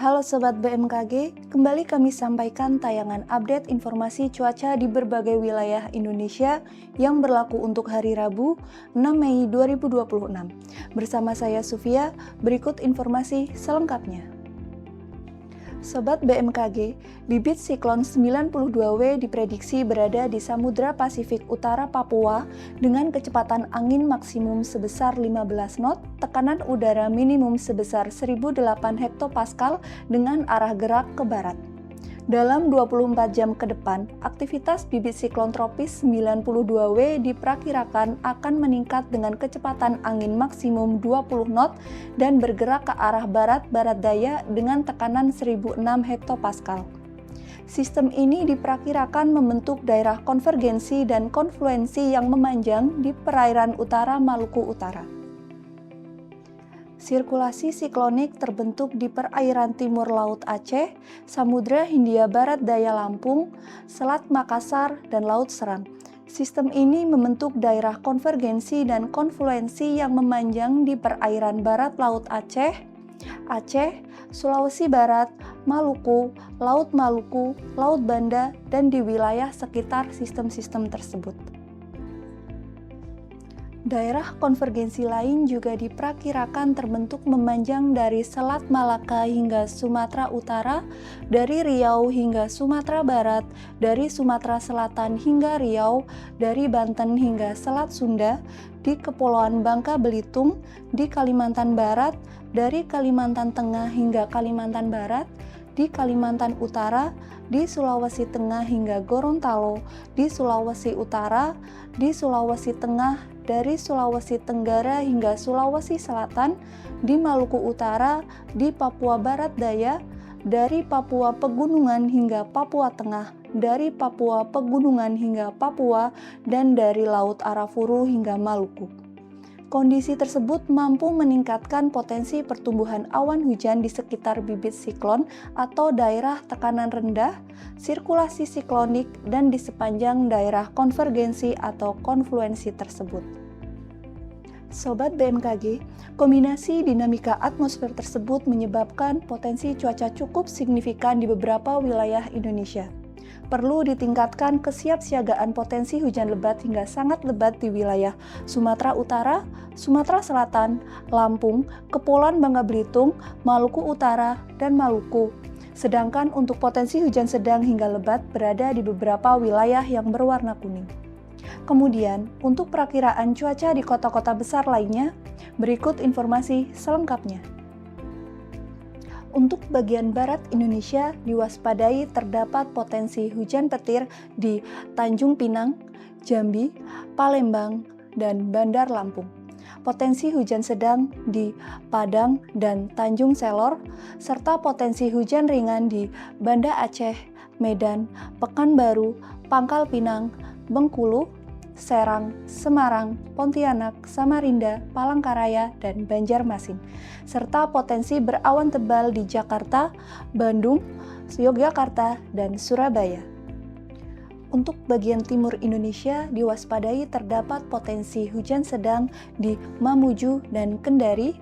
Halo Sobat BMKG, kembali kami sampaikan tayangan update informasi cuaca di berbagai wilayah Indonesia yang berlaku untuk hari Rabu 6 Mei 2026. Bersama saya Sufia, berikut informasi selengkapnya. Sobat BMKG, bibit siklon 92W diprediksi berada di Samudra Pasifik Utara Papua dengan kecepatan angin maksimum sebesar 15 knot, tekanan udara minimum sebesar 1008 hektopascal dengan arah gerak ke barat. Dalam 24 jam ke depan, aktivitas bibit siklon tropis 92W diperkirakan akan meningkat dengan kecepatan angin maksimum 20 knot dan bergerak ke arah barat-barat daya dengan tekanan 1006 hektopascal. Sistem ini diperkirakan membentuk daerah konvergensi dan konfluensi yang memanjang di perairan utara Maluku Utara. Sirkulasi siklonik terbentuk di perairan timur Laut Aceh, Samudra Hindia Barat Daya Lampung, Selat Makassar, dan Laut Seram. Sistem ini membentuk daerah konvergensi dan konfluensi yang memanjang di perairan barat Laut Aceh, Sulawesi Barat, Maluku, Laut Banda, dan di wilayah sekitar sistem-sistem tersebut. Daerah konvergensi lain juga diperkirakan terbentuk memanjang dari Selat Malaka hingga Sumatera Utara, dari Riau hingga Sumatera Barat, dari Sumatera Selatan hingga Riau, dari Banten hingga Selat Sunda, di Kepulauan Bangka Belitung, di Kalimantan Barat, dari Kalimantan Tengah hingga Kalimantan Barat, di Kalimantan Utara, di Sulawesi Tengah hingga Gorontalo, di Sulawesi Utara, di Sulawesi Tengah, dari Sulawesi Tenggara hingga Sulawesi Selatan, di Maluku Utara, di Papua Barat Daya, dari Papua Pegunungan hingga Papua Tengah, dari Papua Pegunungan hingga Papua, dan dari Laut Arafuru hingga Maluku. Kondisi tersebut mampu meningkatkan potensi pertumbuhan awan hujan di sekitar bibit siklon atau daerah tekanan rendah, sirkulasi siklonik, dan di sepanjang daerah konvergensi atau konfluensi tersebut. Sobat BMKG, kombinasi dinamika atmosfer tersebut menyebabkan potensi cuaca cukup signifikan di beberapa wilayah Indonesia. Perlu ditingkatkan kesiapsiagaan potensi hujan lebat hingga sangat lebat di wilayah Sumatera Utara, Sumatera Selatan, Lampung, Kepulauan Bangka Belitung, Maluku Utara, dan Maluku. Sedangkan untuk potensi hujan sedang hingga lebat berada di beberapa wilayah yang berwarna kuning. Kemudian, untuk perakiraan cuaca di kota-kota besar lainnya, berikut informasi selengkapnya. Untuk bagian barat Indonesia, diwaspadai terdapat potensi hujan petir di Tanjung Pinang, Jambi, Palembang, dan Bandar Lampung. Potensi hujan sedang di Padang dan Tanjung Selor, serta potensi hujan ringan di Banda Aceh, Medan, Pekanbaru, Pangkal Pinang, Bengkulu, Serang, Semarang, Pontianak, Samarinda, Palangkaraya, dan Banjarmasin, serta potensi berawan tebal di Jakarta, Bandung, Yogyakarta, dan Surabaya. Untuk bagian timur Indonesia, diwaspadai terdapat potensi hujan sedang di Mamuju dan Kendari,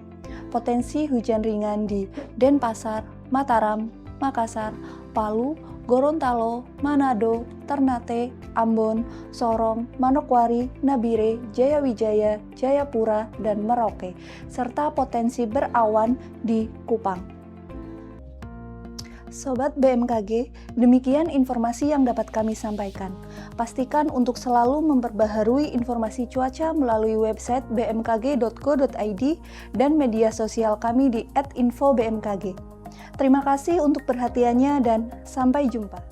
potensi hujan ringan di Denpasar, Mataram, Makassar, Palu, Gorontalo, Manado, Ternate, Ambon, Sorong, Manokwari, Nabire, Jayawijaya, Jayapura, dan Merauke, serta potensi berawan di Kupang. Sobat BMKG, demikian informasi yang dapat kami sampaikan. Pastikan untuk selalu memperbaharui informasi cuaca melalui website bmkg.go.id dan media sosial kami di @infobmkg. Terima kasih untuk perhatiannya dan sampai jumpa.